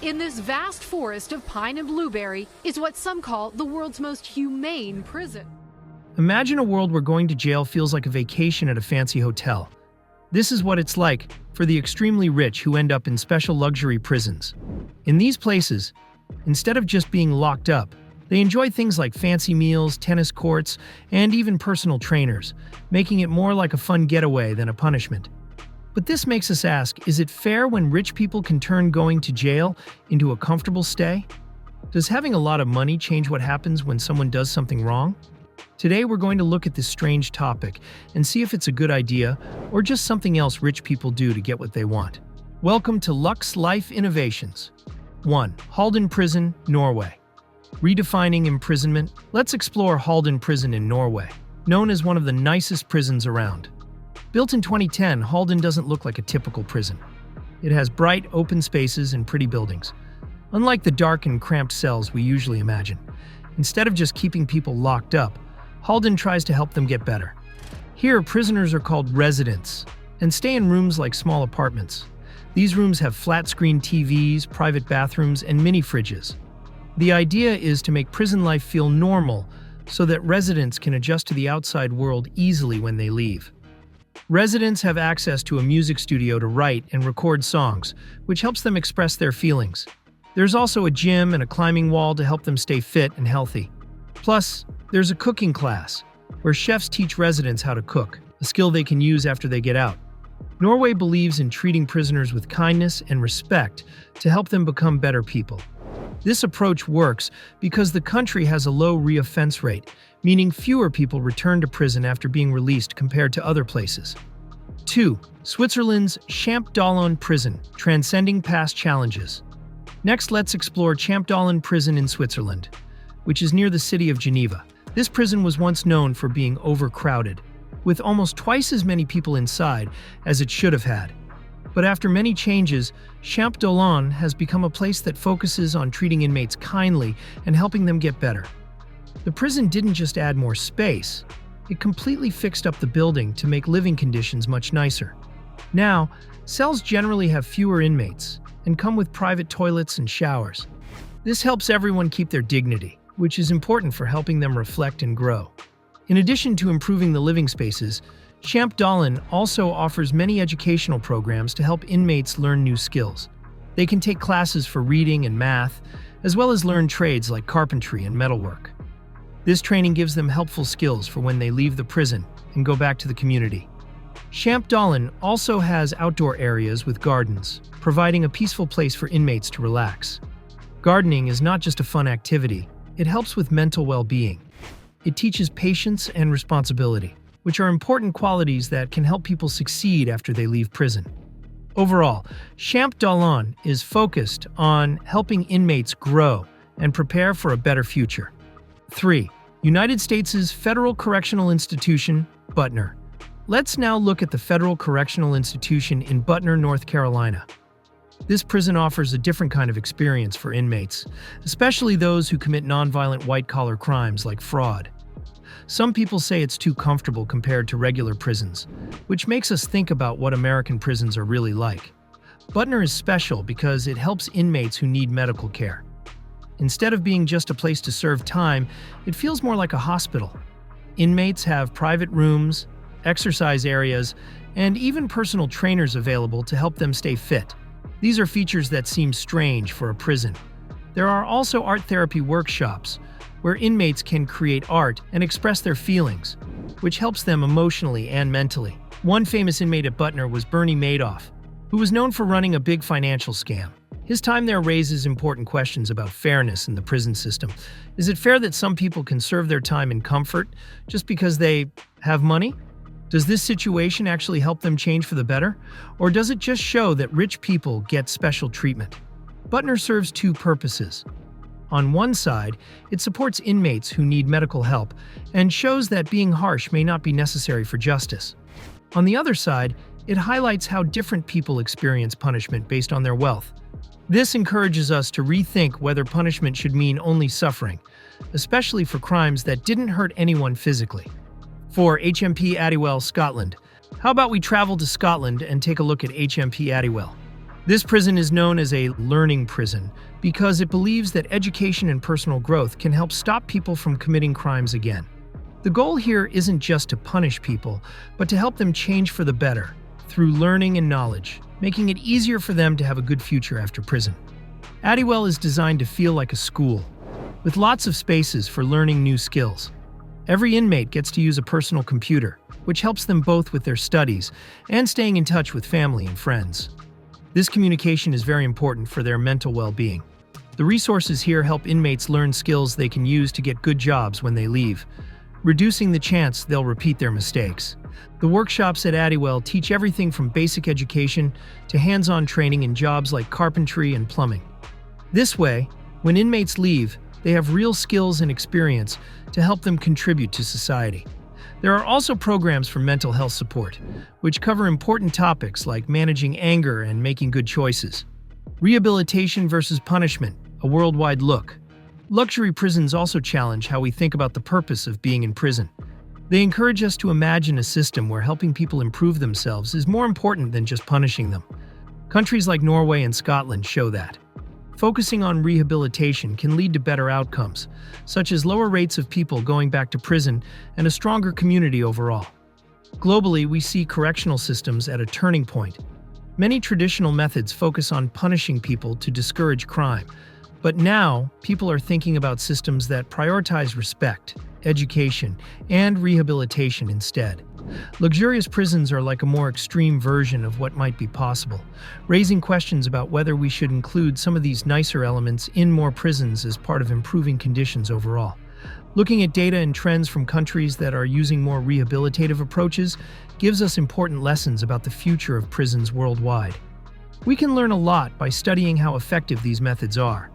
In this vast forest of pine and blueberry is what some call the world's most humane prison. Imagine a world where going to jail feels like a vacation at a fancy hotel. This is what it's like for the extremely rich who end up in special luxury prisons. In these places, instead of just being locked up, they enjoy things like fancy meals, tennis courts, and even personal trainers, making it more like a fun getaway than a punishment. But this makes us ask, is it fair when rich people can turn going to jail into a comfortable stay? Does having a lot of money change what happens when someone does something wrong? Today we're going to look at this strange topic and see if it's a good idea or just something else rich people do to get what they want. Welcome to Lux Life Innovations. 1. Halden Prison, Norway. Redefining imprisonment. Let's explore Halden Prison in Norway, known as one of the nicest prisons around. Built in 2010, Halden doesn't look like a typical prison. It has bright, open spaces and pretty buildings, unlike the dark and cramped cells we usually imagine. Instead of just keeping people locked up, Halden tries to help them get better. Here, prisoners are called residents and stay in rooms like small apartments. These rooms have flat-screen TVs, private bathrooms, and mini-fridges. The idea is to make prison life feel normal so that residents can adjust to the outside world easily when they leave. Residents have access to a music studio to write and record songs, which helps them express their feelings. There's also a gym and a climbing wall to help them stay fit and healthy. Plus, there's a cooking class, where chefs teach residents how to cook, a skill they can use after they get out. Norway believes in treating prisoners with kindness and respect to help them become better people. This approach works because the country has a low reoffense rate, meaning fewer people return to prison after being released compared to other places. 2. Switzerland's Champdolon Prison, transcending past challenges. Next, let's explore Champdolon Prison in Switzerland, which is near the city of Geneva. This prison was once known for being overcrowded, with almost twice as many people inside as it should have had. But after many changes, Champdolon has become a place that focuses on treating inmates kindly and helping them get better. The prison didn't just add more space, it completely fixed up the building to make living conditions much nicer. Now, cells generally have fewer inmates and come with private toilets and showers. This helps everyone keep their dignity, which is important for helping them reflect and grow. In addition to improving the living spaces, Champdolon also offers many educational programs to help inmates learn new skills. They can take classes for reading and math, as well as learn trades like carpentry and metalwork. This training gives them helpful skills for when they leave the prison and go back to the community. Champdolon also has outdoor areas with gardens, providing a peaceful place for inmates to relax. Gardening is not just a fun activity, it helps with mental well-being. It teaches patience and responsibility, which are important qualities that can help people succeed after they leave prison. Overall, Champdolon is focused on helping inmates grow and prepare for a better future. 3. United States' Federal Correctional Institution, Butner. Let's now look at the Federal Correctional Institution in Butner, North Carolina. This prison offers a different kind of experience for inmates, especially those who commit nonviolent white-collar crimes like fraud. Some people say it's too comfortable compared to regular prisons, which makes us think about what American prisons are really like. Butner is special because it helps inmates who need medical care. Instead of being just a place to serve time, it feels more like a hospital. Inmates have private rooms, exercise areas, and even personal trainers available to help them stay fit. These are features that seem strange for a prison. There are also art therapy workshops, where inmates can create art and express their feelings, which helps them emotionally and mentally. One famous inmate at Butner was Bernie Madoff, who was known for running a big financial scam. His time there raises important questions about fairness in the prison system. Is it fair that some people can serve their time in comfort just because they have money? Does this situation actually help them change for the better? Or does it just show that rich people get special treatment? Butner serves two purposes. On one side, it supports inmates who need medical help and shows that being harsh may not be necessary for justice. On the other side, it highlights how different people experience punishment based on their wealth. This encourages us to rethink whether punishment should mean only suffering, especially for crimes that didn't hurt anyone physically. 4. HMP Addywell, Scotland. How about we travel to Scotland and take a look at HMP Addywell? This prison is known as a learning prison because it believes that education and personal growth can help stop people from committing crimes again. The goal here isn't just to punish people, but to help them change for the better through learning and knowledge, making it easier for them to have a good future after prison. Addywell is designed to feel like a school, with lots of spaces for learning new skills. Every inmate gets to use a personal computer, which helps them both with their studies and staying in touch with family and friends. This communication is very important for their mental well-being. The resources here help inmates learn skills they can use to get good jobs when they leave, reducing the chance they'll repeat their mistakes. The workshops at Addywell teach everything from basic education to hands-on training in jobs like carpentry and plumbing. This way, when inmates leave, they have real skills and experience to help them contribute to society. There are also programs for mental health support, which cover important topics like managing anger and making good choices. Rehabilitation versus punishment, a worldwide look. Luxury prisons also challenge how we think about the purpose of being in prison. They encourage us to imagine a system where helping people improve themselves is more important than just punishing them. Countries like Norway and Scotland show that. Focusing on rehabilitation can lead to better outcomes, such as lower rates of people going back to prison and a stronger community overall. Globally, we see correctional systems at a turning point. Many traditional methods focus on punishing people to discourage crime, but now people are thinking about systems that prioritize respect, education, and rehabilitation instead. Luxurious prisons are like a more extreme version of what might be possible, raising questions about whether we should include some of these nicer elements in more prisons as part of improving conditions overall. Looking at data and trends from countries that are using more rehabilitative approaches gives us important lessons about the future of prisons worldwide. We can learn a lot by studying how effective these methods are,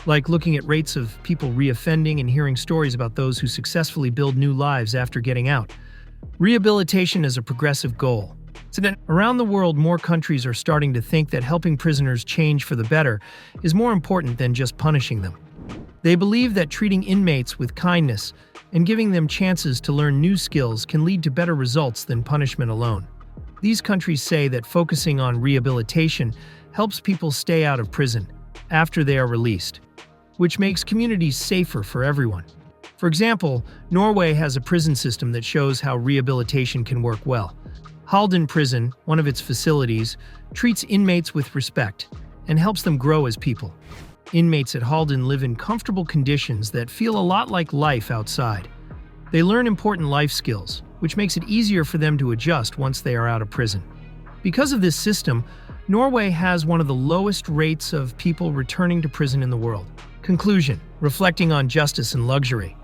like looking at rates of people reoffending and hearing stories about those who successfully build new lives after getting out. Rehabilitation is a progressive goal. Around the world, more countries are starting to think that helping prisoners change for the better is more important than just punishing them. They believe that treating inmates with kindness and giving them chances to learn new skills can lead to better results than punishment alone. These countries say that focusing on rehabilitation helps people stay out of prison after they are released, which makes communities safer for everyone. For example, Norway has a prison system that shows how rehabilitation can work well. Halden Prison, one of its facilities, treats inmates with respect and helps them grow as people. Inmates at Halden live in comfortable conditions that feel a lot like life outside. They learn important life skills, which makes it easier for them to adjust once they are out of prison. Because of this system, Norway has one of the lowest rates of people returning to prison in the world. Conclusion: reflecting on justice and luxury.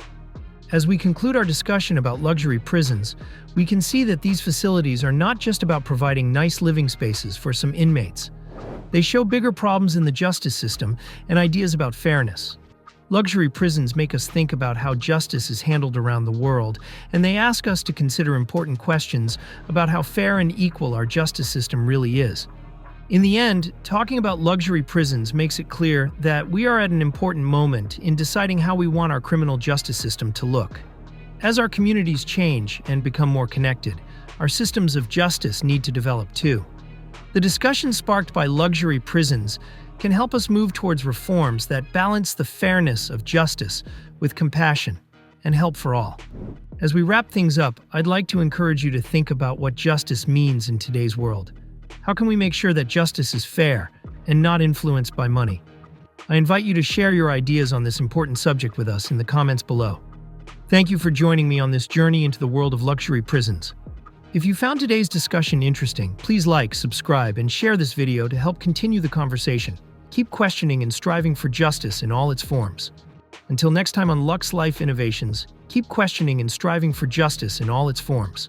As we conclude our discussion about luxury prisons, we can see that these facilities are not just about providing nice living spaces for some inmates. They show bigger problems in the justice system and ideas about fairness. Luxury prisons make us think about how justice is handled around the world, and they ask us to consider important questions about how fair and equal our justice system really is. In the end, talking about luxury prisons makes it clear that we are at an important moment in deciding how we want our criminal justice system to look. As our communities change and become more connected, our systems of justice need to develop too. The discussion sparked by luxury prisons can help us move towards reforms that balance the fairness of justice with compassion and help for all. As we wrap things up, I'd like to encourage you to think about what justice means in today's world. How can we make sure that justice is fair and not influenced by money? I invite you to share your ideas on this important subject with us in the comments below. Thank you for joining me on this journey into the world of luxury prisons. If you found today's discussion interesting, please like, subscribe, and share this video to help continue the conversation. Keep questioning and striving for justice in all its forms. Until next time on Lux Life Innovations, keep questioning and striving for justice in all its forms.